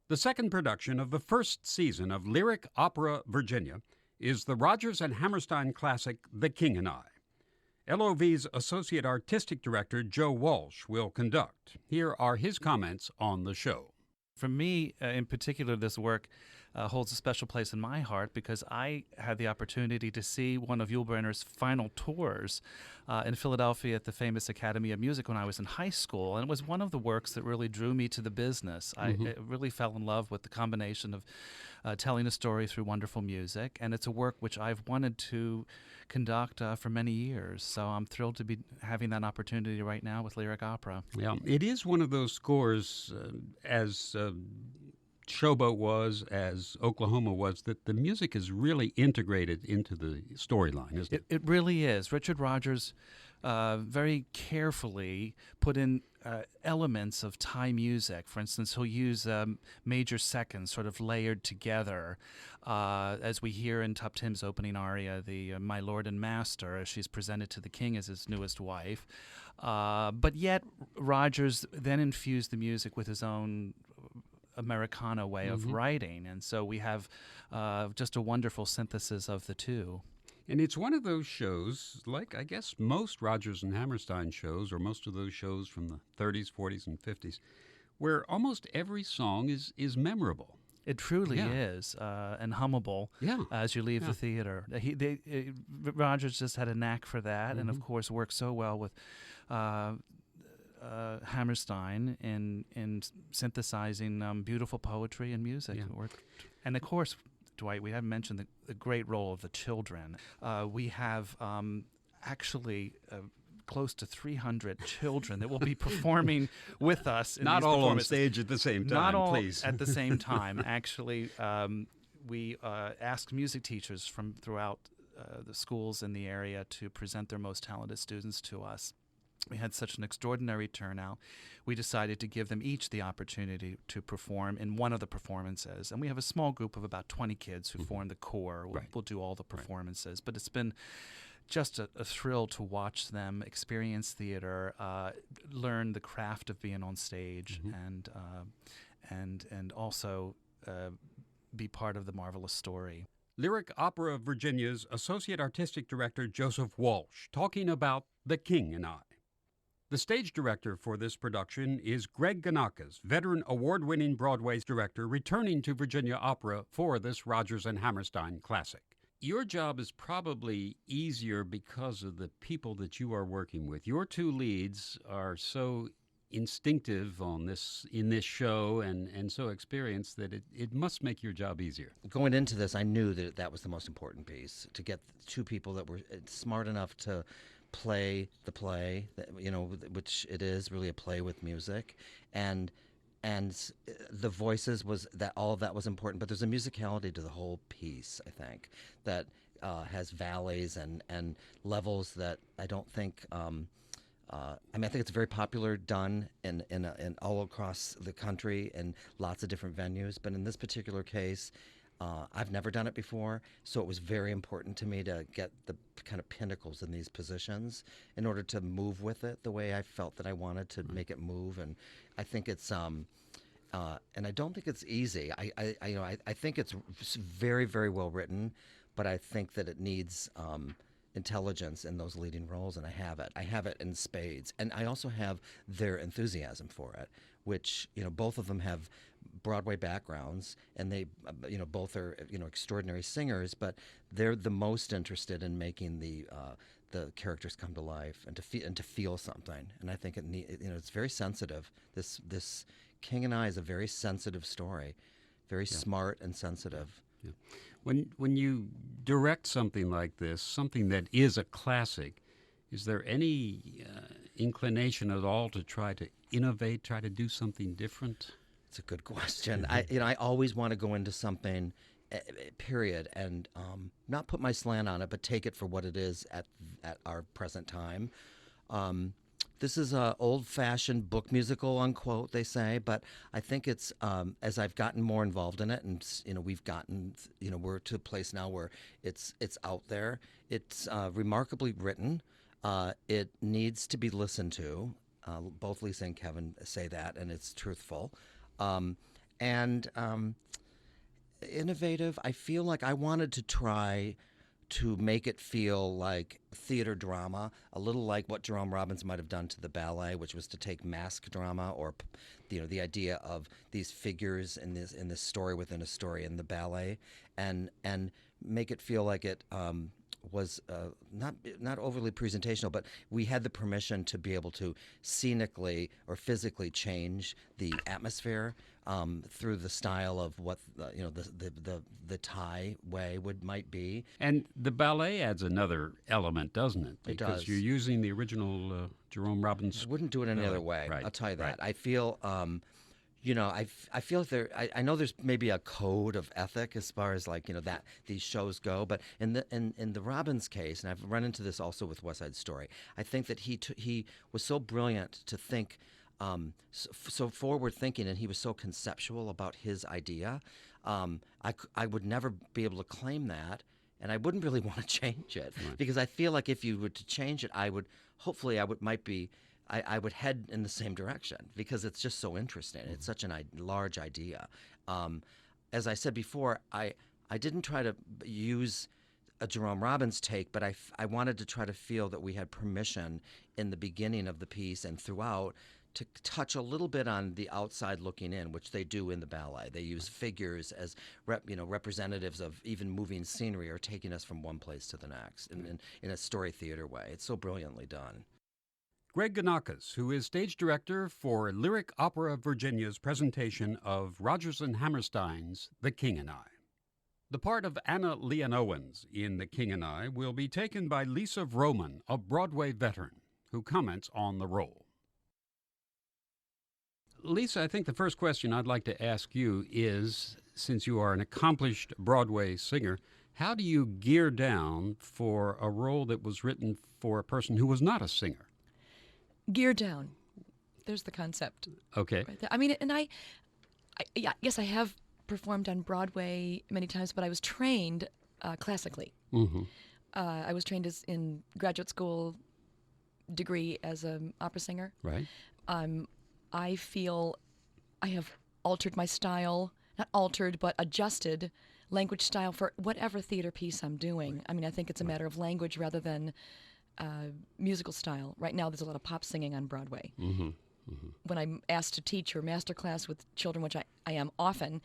The second production of the first season of Lyric Opera Virginia is the Rodgers and Hammerstein classic The King and I. LOV's Associate Artistic Director Joe Walsh will conduct. Here are his comments on the show. For me, in particular, this work holds a special place in my heart because I had the opportunity to see one of Yul Brynner's final tours in Philadelphia at the famous Academy of Music when I was in high school, and it was one of the works that really drew me to the business. I really fell in love with the combination of telling a story through wonderful music, and it's a work which I've wanted to conduct for many years. So I'm thrilled to be having that opportunity right now with Lyric Opera. Yeah, it is one of those scores, as Showboat was, as Oklahoma was, that the music is really integrated into the storyline, isn't it? It really is. Richard Rodgers very carefully put in elements of Thai music. For instance, he'll use major seconds sort of layered together, as we hear in Tup Tim's opening aria, the My Lord and Master, as she's presented to the king as his newest wife. But yet, Rodgers then infused the music with his own Americana way of writing, and so we have just a wonderful synthesis of the two. And it's one of those shows, like I guess most Rodgers and Hammerstein shows, or most of those shows from the 30s, 40s, and 50s, where almost every song is memorable. It truly is, and hummable as you leave the theater. Rodgers just had a knack for that, and of course worked so well with Hammerstein in synthesizing beautiful poetry and music. Yeah. And of course, Dwight, we haven't mentioned the great role of the children. We have actually close to 300 children that will be performing with us. Not all on stage at the same time, Not all please. at the same time. Actually, we asked music teachers from throughout the schools in the area to present their most talented students to us. We had such an extraordinary turnout. We decided to give them each the opportunity to perform in one of the performances. And we have a small group of about 20 kids who form the core. We'll do all the performances. But it's been just a thrill to watch them experience theater, learn the craft of being on stage, and also be part of the marvelous story. Lyric Opera Virginia's Associate Artistic Director Joseph Walsh talking about The King and I. The stage director for this production is Greg Ganakas, veteran award-winning Broadway director returning to Virginia Opera for this Rodgers and Hammerstein classic. Your job is probably easier because of the people that you are working with. Your two leads are so instinctive in this show and so experienced that it must make your job easier. Going into this, I knew that was the most important piece, to get two people that were smart enough to play the play, which it is really a play with music, and the voices all of that was important. But there's a musicality to the whole piece, I think, that has valleys and levels that I don't think. I think it's very popular, done in all across the country in lots of different venues. But in this particular case, I've never done it before, so it was very important to me to get the kind of pinnacles in these positions in order to move with it the way I felt that I wanted to make it move. And I think it's and I don't think it's easy. I think it's very, very well written, but I think that it needs intelligence in those leading roles, and I have it. I have it in spades, and I also have their enthusiasm for it, which both of them have Broadway backgrounds, and they both are extraordinary singers, but they're the most interested in making the characters come to life and to feel something. And I think it's very sensitive. This King and I is a very sensitive story, very smart and sensitive. Yeah. When you direct something like this, something that is a classic, is there any inclination at all to try to innovate, try to do something different? It's a good question. I always want to go into something, period, and not put my slant on it, but take it for what it is at our present time. This is a old-fashioned book musical, unquote, they say, but I think it's as I've gotten more involved in it, and we've gotten, we're to a place now where it's out there. It's remarkably written. It needs to be listened to. Both Lisa and Kevin say that, and it's truthful. and innovative. I feel like I wanted to try to make it feel like theater drama, a little like what Jerome Robbins might have done to the ballet, which was to take mask drama, or the idea of these figures in this story within a story in the ballet, and make it feel like it was not overly presentational, but we had the permission to be able to scenically or physically change the atmosphere through the style of what the Thai way might be. And the ballet adds another element, doesn't it? It Because does. you're using the original Jerome Robbins. I wouldn't do it any other way. Right, I'll tell you that. right. I feel, I feel like I know there's maybe a code of ethic as far as that these shows go, but in the Robbins case, and I've run into this also with West Side Story, I think that he was so brilliant to think. So forward thinking, and he was so conceptual about his idea. I would never be able to claim that, and I wouldn't really want to change it because I feel like if you were to change it, I would head in the same direction because it's just so interesting. It's such a large idea. As I said before, I didn't try to use a Jerome Robbins take, but I wanted to try to feel that we had permission in the beginning of the piece and throughout to touch a little bit on the outside looking in, which they do in the ballet. They use figures as representatives of even moving scenery or taking us from one place to the next in a story theater way. It's so brilliantly done. Greg Ganakis, who is stage director for Lyric Opera Virginia's presentation of Rodgers and Hammerstein's The King and I. The part of Anna Leonowens in The King and I will be taken by Lisa Vroman, a Broadway veteran, who comments on the role. Lisa, I think the first question I'd like to ask you is, since you are an accomplished Broadway singer, how do you gear down for a role that was written for a person who was not a singer? Gear down. There's the concept. Okay. Right there. I mean, and yes, I have performed on Broadway many times, but I was trained classically. Mm-hmm. I was trained in graduate school degree as an opera singer. Right. I feel I have altered my style, not altered, but adjusted language style for whatever theater piece I'm doing. I mean, I think it's a matter of language rather than musical style. Right now, there's a lot of pop singing on Broadway. Mm-hmm. Mm-hmm. When I'm asked to teach or master class with children, which I am often,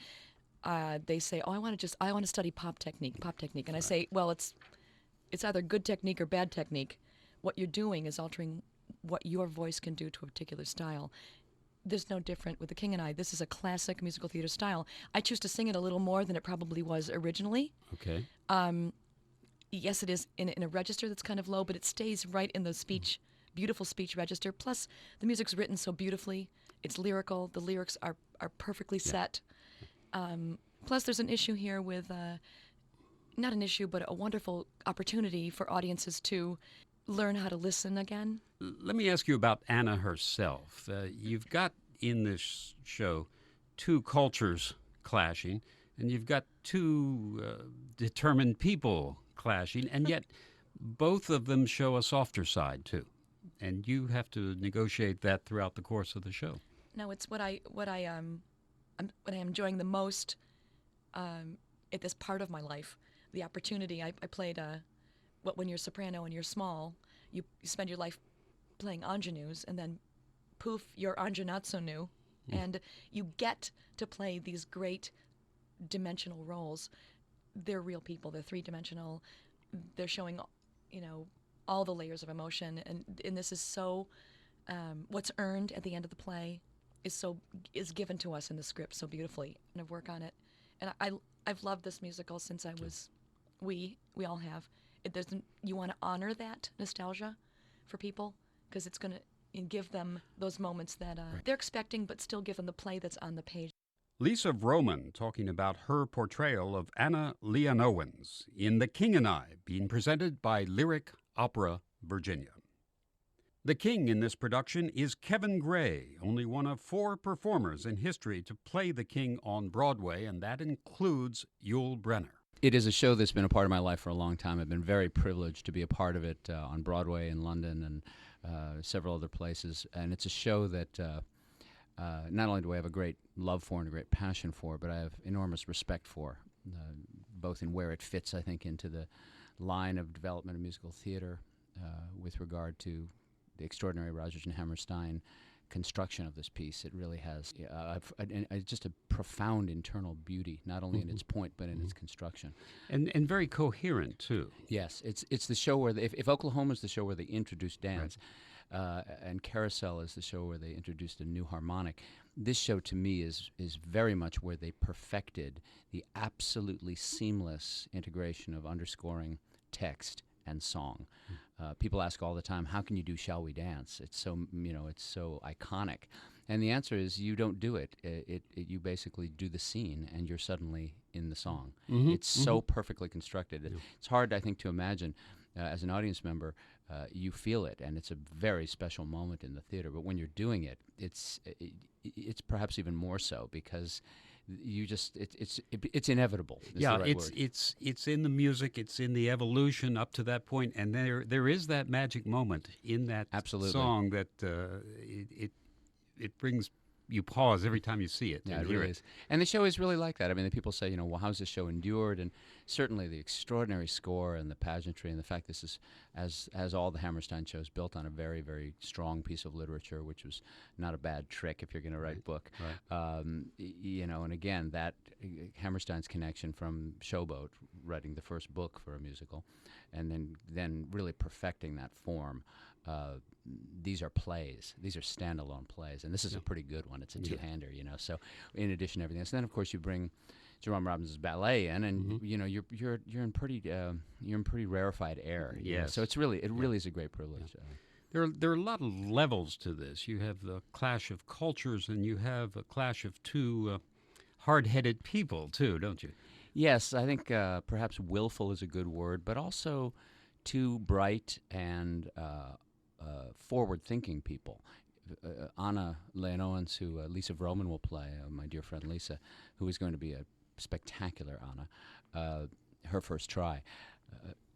they say, "Oh, I want to study pop technique," and I say, "Well, it's either good technique or bad technique. What you're doing is altering what your voice can do to a particular style." There's no different with The King and I. This is a classic musical theater style. I choose to sing it a little more than it probably was originally. Okay. Yes, it is in a register that's kind of low, but it stays right in the beautiful speech register. Plus, the music's written so beautifully. It's lyrical. The lyrics are perfectly set. Plus, there's an issue here with, not an issue, but a wonderful opportunity for audiences to learn how to listen again. Let me ask you about Anna herself. You've got in this show two cultures clashing, and you've got two determined people clashing, and yet both of them show a softer side too. And you have to negotiate that throughout the course of the show. No, it's what I am enjoying the most at this part of my life. The opportunity. I played when you're a soprano and you're small, you spend your life playing ingenues, and then poof, you're not so new, and you get to play these great dimensional roles. They're real people. They're three-dimensional. They're showing, all the layers of emotion, and this is so. What's earned at the end of the play is given to us in the script so beautifully, and I work on it, and I've loved this musical since I was. We all have. You want to honor that nostalgia for people because it's going to give them those moments that they're expecting, but still give them the play that's on the page. Lisa Vroman talking about her portrayal of Anna Leonowens in The King and I, being presented by Lyric Opera Virginia. The king in this production is Kevin Gray, only one of 4 performers in history to play the king on Broadway, and that includes Yul Brynner. It is a show that's been a part of my life for a long time. I've been very privileged to be a part of it on Broadway in London and several other places. And it's a show that not only do I have a great love for and a great passion for, but I have enormous respect for, both in where it fits, I think, into the line of development of musical theater with regard to the extraordinary Rodgers and Hammerstein construction of this piece. It really has just a profound internal beauty, not only in its point, but in its construction. And very coherent, too. Yes, it's the show where, if Oklahoma is the show where they introduced dance, and Carousel is the show where they introduced a new harmonic, this show to me is very much where they perfected the absolutely seamless integration of underscoring text and song. People ask all the time, how can you do Shall We Dance? It's so, it's so iconic. And the answer is you don't do it. You basically do the scene and you're suddenly in the song. It's so perfectly constructed. It's hard, I think, to imagine as an audience member. You feel it, and it's a very special moment in the theater. But when you're doing it, it's perhaps even more so, because you just it's inevitable. Yeah, it's in the music, it's in the evolution up to that point, and there is that magic moment in that song that it brings you pause every time you see it. Yeah, it really is. And the show is really like that. I mean, the people say, well, how's this show endured? And certainly the extraordinary score and the pageantry and the fact this is, as all the Hammerstein shows, built on a very, very strong piece of literature, which was not a bad trick if you're going to write a book. Right. And again, that Hammerstein's connection from Showboat, writing the first book for a musical, and then really perfecting that form. These are plays. These are standalone plays, and this is a pretty good one. It's a two-hander, So, in addition to everything else, then of course you bring Jerome Robbins' ballet in, and you're in pretty rarefied air. Yes. So it really is a great privilege. There are a lot of levels to this. You have the clash of cultures, and you have a clash of two hard-headed people too, don't you? Yes, I think perhaps willful is a good word, but also two bright and forward-thinking people. Anna Leonowens, who Lisa Vroman will play, my dear friend Lisa, who is going to be a spectacular Anna, her first try.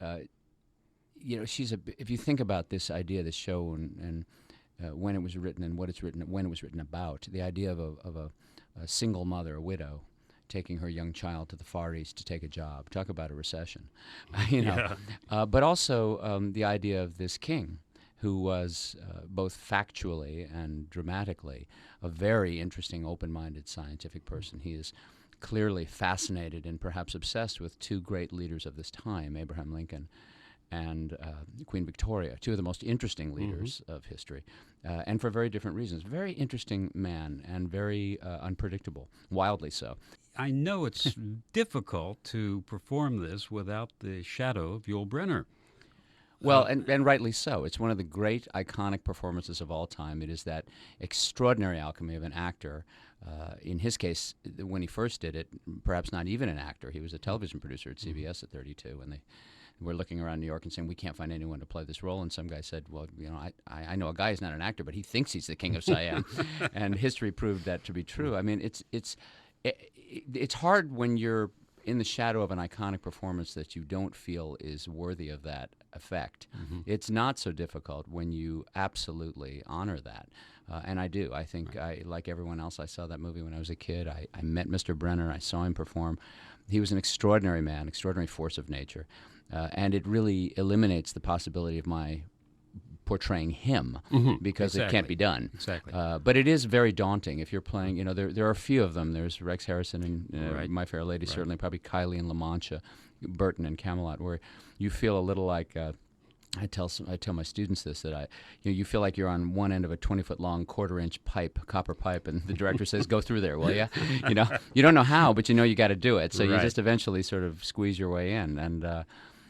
If you think about this idea of this show and when it was written and what it's written, when it was written about, the idea of a single mother, a widow, taking her young child to the Far East to take a job. Talk about a recession, but also the idea of this king, who was both factually and dramatically a very interesting, open-minded scientific person. He is clearly fascinated and perhaps obsessed with two great leaders of this time, Abraham Lincoln and Queen Victoria, two of the most interesting leaders of history, and for very different reasons. Very interesting man and very unpredictable, wildly so. I know it's difficult to perform this without the shadow of Yul Brynner. Well, and rightly so. It's one of the great iconic performances of all time. It is that extraordinary alchemy of an actor. In his case, when he first did it, perhaps not even an actor. He was a television producer at CBS at 32, and they were looking around New York and saying, we can't find anyone to play this role. And some guy said, well, I know a guy who's not an actor, but he thinks he's the king of Siam. And history proved that to be true. I mean, it's hard when you're in the shadow of an iconic performance that you don't feel is worthy of that effect. It's not so difficult when you absolutely honor that. And I do. I think, like everyone else, I saw that movie when I was a kid. I met Mr. Brenner. I saw him perform. He was an extraordinary man, extraordinary force of nature. And it really eliminates the possibility of my portraying him because it can't be done. Exactly. But it is very daunting if you're playing. There are a few of them. There's Rex Harrison and My Fair Lady, certainly, probably Kylie and La Mancha, Burton and Camelot, where you feel a little like. I tell my students this, that you feel like you're on one end of a 20-foot long quarter-inch copper pipe, and the director says, "Go through there, will you?" You don't know how, but you got to do it. So you just eventually sort of squeeze your way in, and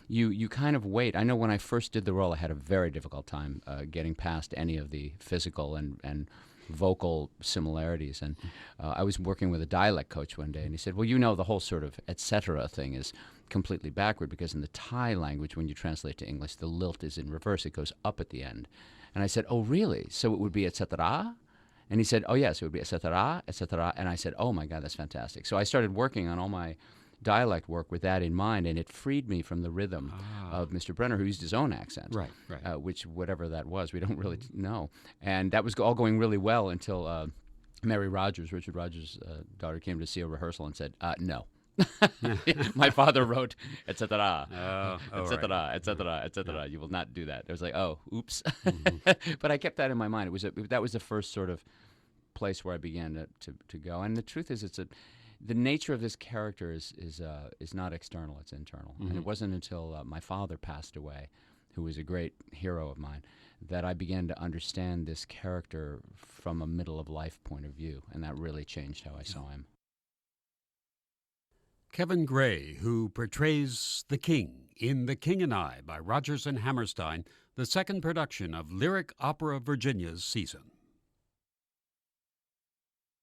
you kind of wait. I know when I first did the role, I had a very difficult time getting past any of the physical and vocal similarities. And I was working with a dialect coach one day, and he said, well, the whole sort of et cetera thing is completely backward, because in the Thai language, when you translate to English, the lilt is in reverse. It goes up at the end. And I said, oh, really? So it would be et cetera? And he said, oh, yes, it would be et cetera, et cetera. And I said, oh, my God, that's fantastic. So I started working on all my dialect work with that in mind, and it freed me from the rhythm of Mr. Brenner, who used his own accent, which, whatever that was, we don't really know. And that was all going really well until Mary Rodgers, Richard Rodgers' daughter, came to see a rehearsal and said, no. My father wrote, etc., etc., etc., etc. You will not do that. I was like, oh, oops. But I kept that in my mind. That was the first sort of place where I began to go. And the truth is, the nature of this character is not external; it's internal. And it wasn't until my father passed away, who was a great hero of mine, that I began to understand this character from a middle-of-life point of view, and that really changed how I saw him. Kevin Gray, who portrays the King in The King and I by Rodgers and Hammerstein, the second production of Lyric Opera Virginia's season.